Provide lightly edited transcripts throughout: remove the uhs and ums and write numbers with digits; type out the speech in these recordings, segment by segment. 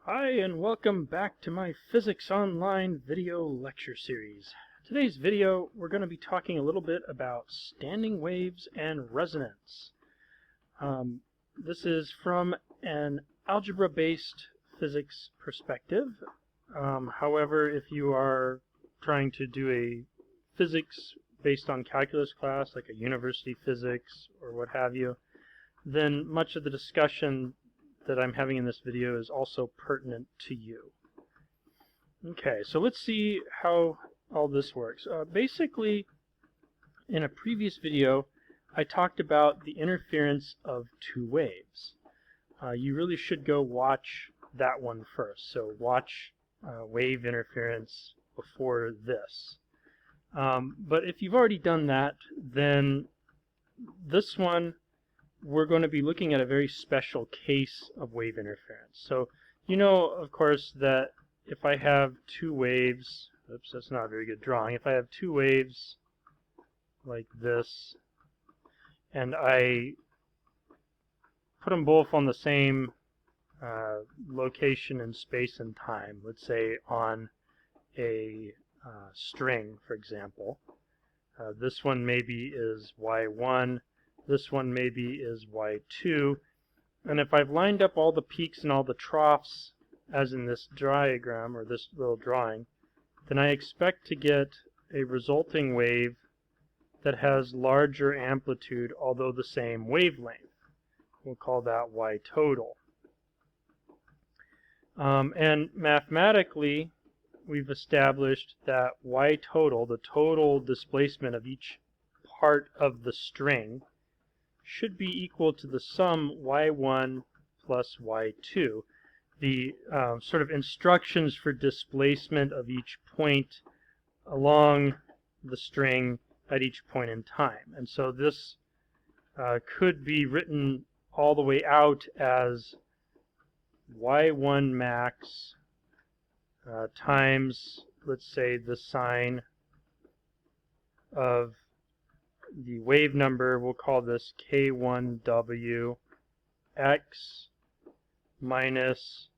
Hi, and welcome back to my Physics Online video lecture series. Today's video, we're going to be talking a little bit about standing waves and resonance. This is from an algebra-based physics perspective. However, if you are trying to do a physics based on calculus class, like a university physics or what have you, then much of the discussion that I'm having in this video is also pertinent to you. Okay, so let's see how all this works. Basically, in a previous video, I talked about the interference of two waves. You really should go watch that one first. So watch wave interference before this. But if you've already done that, then this one, we're going to be looking at a very special case of wave interference. So you know, of course, that if I have two waves, oops, that's not a very good drawing. If I have two waves like this, and I put them both on the same location in space and time, let's say on a string, for example, this one maybe is y1, this one maybe is y2, and if I've lined up all the peaks and all the troughs as in this diagram or this little drawing, then I expect to get a resulting wave that has larger amplitude although the same wavelength. We'll call that y total. And mathematically, we've established that y total, the total displacement of each part of the string, should be equal to the sum y1 plus y2. The sort of instructions for displacement of each point along the string at each point in time. And so this could be written all the way out as y1 max times, let's say, the sine of the wave number. We'll call this k1w x minus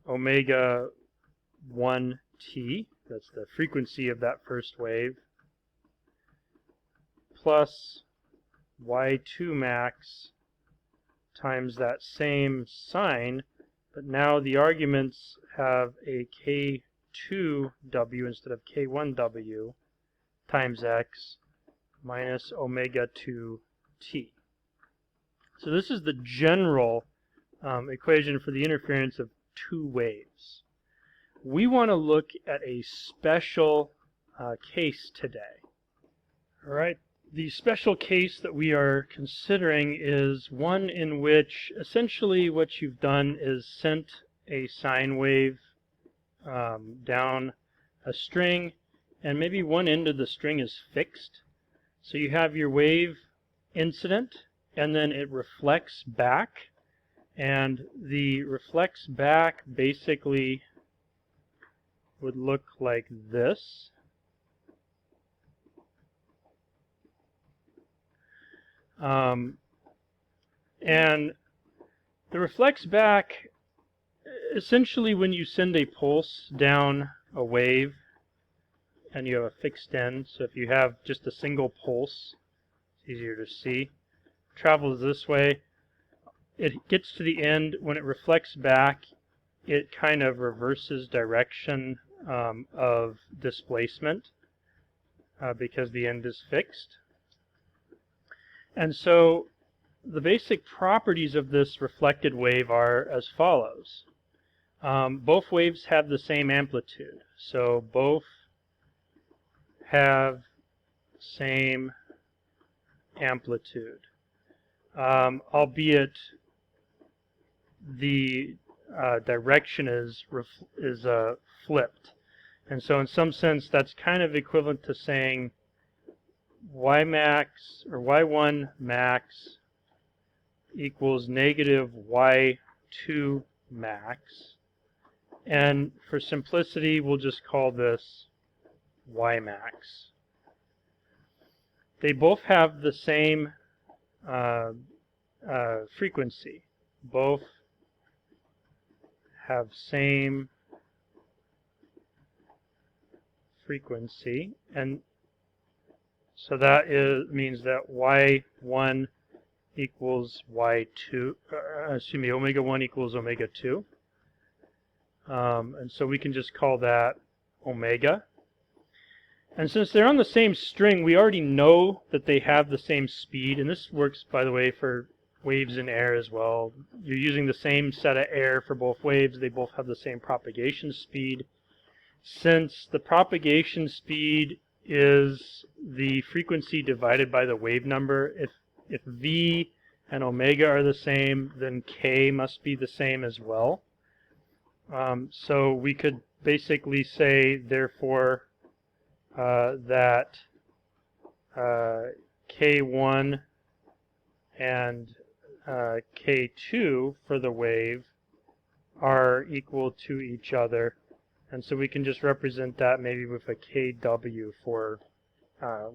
omega 1t, that's the frequency of that first wave, plus y2 max times that same sine, but now the arguments have a k2w instead of k1w times x minus omega 2t. So this is the general equation for the interference of two waves. We want to look at a special case today. All right, the special case that we are considering is one in which essentially what you've done is sent a sine wave down a string, and maybe one end of the string is fixed. So you have your wave incident, and then it reflects back, and the reflects back basically would look like this. And the reflects back, essentially when you send a pulse down a wave and you have a fixed end, so if you have just a single pulse, it's easier to see, travels this way, it gets to the end. When it reflects back, it kind of reverses direction of displacement because the end is fixed. And so the basic properties of this reflected wave are as follows. Both waves have the same amplitude, so both have same amplitude, albeit the direction is flipped. And so in some sense that's kind of equivalent to saying y max or y1 max equals negative y2 max, and for simplicity we'll just call this y max. They both have the same frequency. Both have same frequency, and so that means that y1 equals y2, omega 1 equals omega 2. And so we can just call that omega. And since they're on the same string, we already know that they have the same speed. And this works, by the way, for waves in air as well. You're using the same set of air for both waves. They both have the same propagation speed. Since the propagation speed is the frequency divided by the wave number, if v and omega are the same, then k must be the same as well. So we could basically say, therefore, that k1 and k2 for the wave are equal to each other. And so we can just represent that maybe with a kw for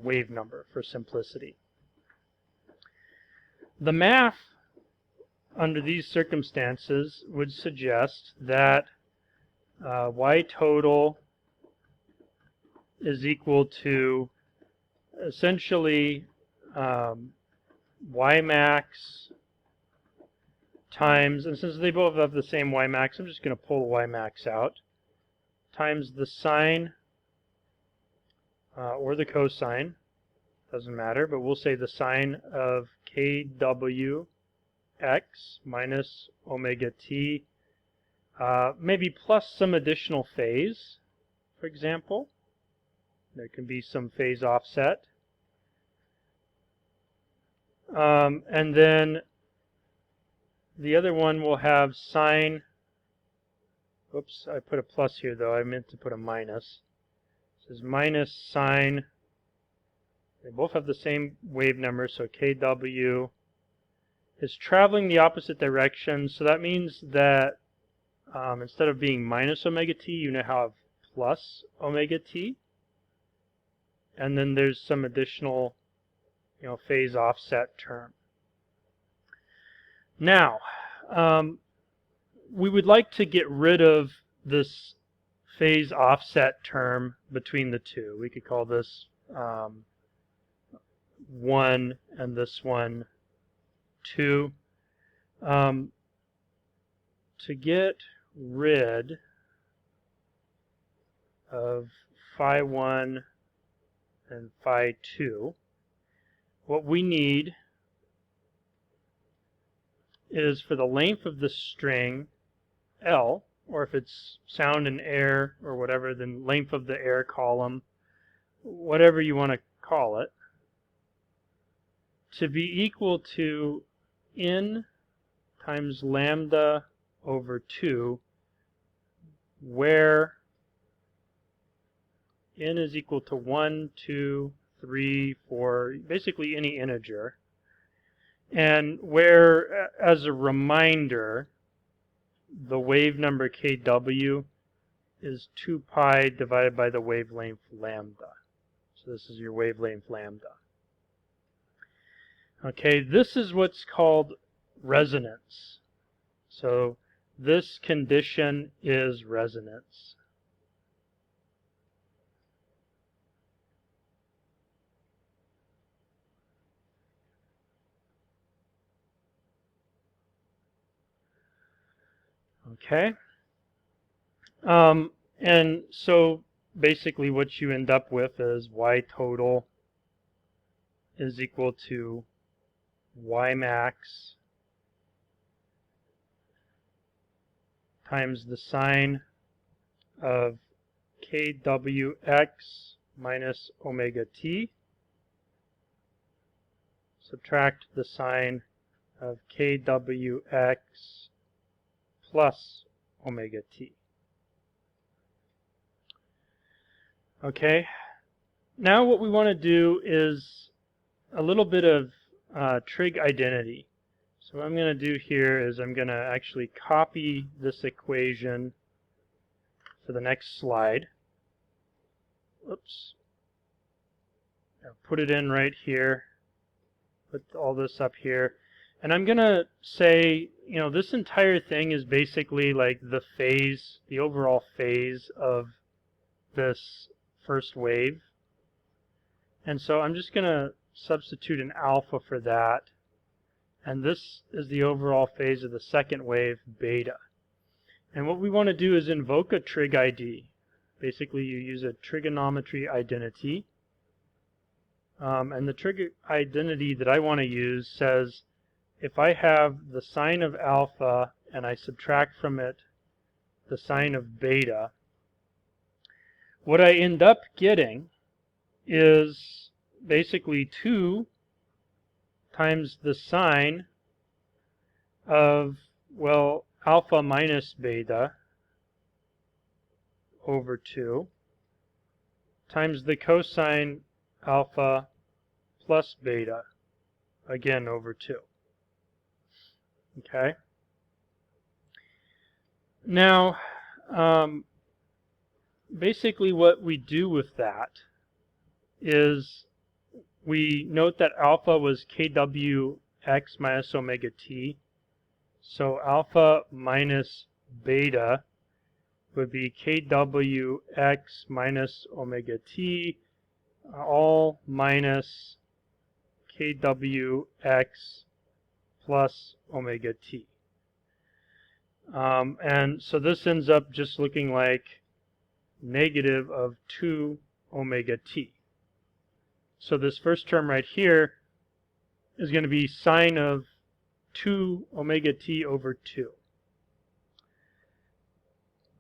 wave number for simplicity. The math under these circumstances would suggest that y total is equal to essentially y max times, and since they both have the same y max, I'm just going to pull the y max out, times the sine or the cosine, doesn't matter, but we'll say the sine of kw x minus omega t, maybe plus some additional phase, for example. There can be some phase offset. And then the other one will have sine, oops, I put a plus here though, I meant to put a minus. This is minus sine, they both have the same wave number, so kw is traveling the opposite direction, so that means that instead of being minus omega t, you now have plus omega t. And then there's some additional, phase offset term. Now, we would like to get rid of this phase offset term between the two. We could call this 1 and this one 2. To get rid of phi 1 and phi 2, what we need is for the length of the string L, or if it's sound and air or whatever, then length of the air column, whatever you want to call it, to be equal to n times lambda over 2, where n is equal to 1, 2, 3, 4, basically any integer. And where, as a reminder, the wave number kw is 2 pi divided by the wavelength lambda. So this is your wavelength lambda. Okay, this is what's called resonance. So this condition is resonance. Okay, and so basically what you end up with is y total is equal to y max times the sine of kwx minus omega t, subtract the sine of kwx plus omega t. Okay, now what we want to do is a little bit of trig identity. So what I'm going to do here is I'm going to actually copy this equation for the next slide. Oops. I'll put it in right here. Put all this up here. And I'm going to say, this entire thing is basically like the phase, the overall phase of this first wave. And so I'm just going to substitute an alpha for that. And this is the overall phase of the second wave, beta. And what we want to do is invoke a trig ID. Basically, you use a trigonometry identity. And the trig identity that I want to use says, if I have the sine of alpha and I subtract from it the sine of beta, what I end up getting is basically 2 times the sine of, well, alpha minus beta over 2 times the cosine alpha plus beta, again over 2. Okay? Now, basically what we do with that is we note that alpha was kwx minus omega t. So alpha minus beta would be kwx minus omega t, all minus kwx plus omega t. And so this ends up just looking like negative of 2 omega t. So this first term right here is going to be sine of 2 omega t over 2.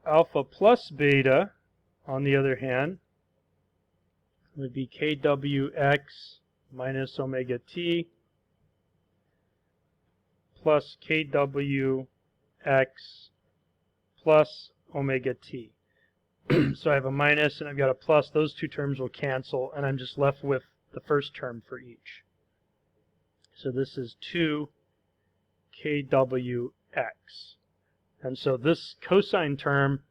Alpha plus beta, on the other hand, would be kwx minus omega t plus kwx plus omega t. So I have a minus and I've got a plus. Those two terms will cancel, and I'm just left with the first term for each. So this is 2 kwx. And so this cosine term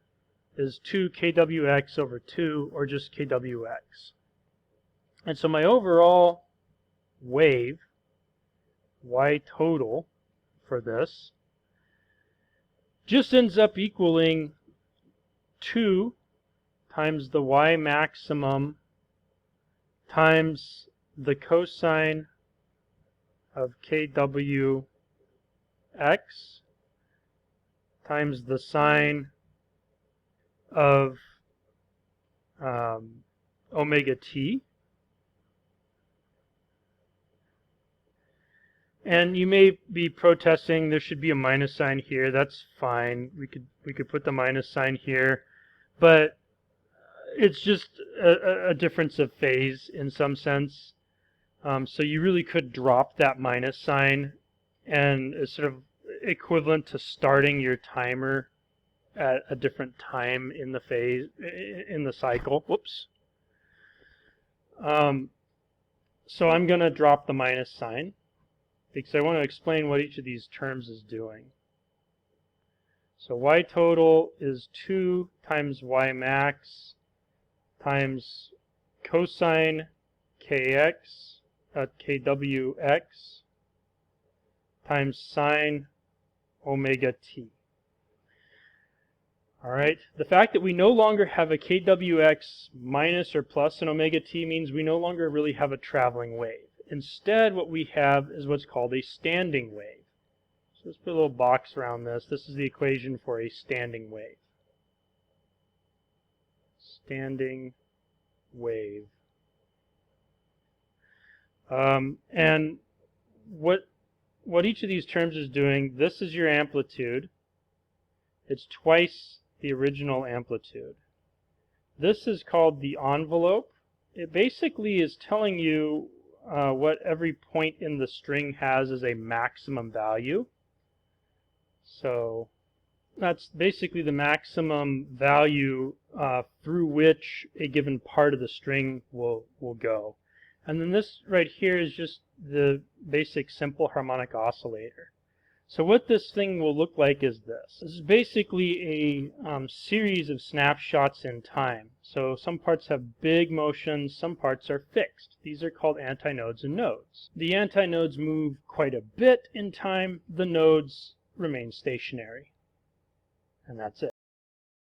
is 2 kwx over 2, or just kwx. And so my overall wave, y total, for this, just ends up equaling 2 times the y maximum times the cosine of kwx times the sine of omega t. And you may be protesting there should be a minus sign here. That's fine. We could put the minus sign here, but it's just a difference of phase in some sense. So you really could drop that minus sign, and it's sort of equivalent to starting your timer at a different time in the phase, in the cycle. Whoops. So I'm going to drop the minus sign because I want to explain what each of these terms is doing. So y total is 2 times y max times cosine kwx times sine omega t. Alright, the fact that we no longer have a kwx minus or plus an omega t means we no longer really have a traveling wave. Instead, what we have is what's called a standing wave. So let's put a little box around this. This is the equation for a standing wave. Standing wave. And what each of these terms is doing, this is your amplitude. It's twice the original amplitude. This is called the envelope. It basically is telling you what every point in the string has as a maximum value. So that's basically the maximum value through which a given part of the string will go. And then this right here is just the basic simple harmonic oscillator. So what this thing will look like is this. This is basically a series of snapshots in time. So some parts have big motions, some parts are fixed. These are called antinodes and nodes. The antinodes move quite a bit in time, the nodes remain stationary. And that's it.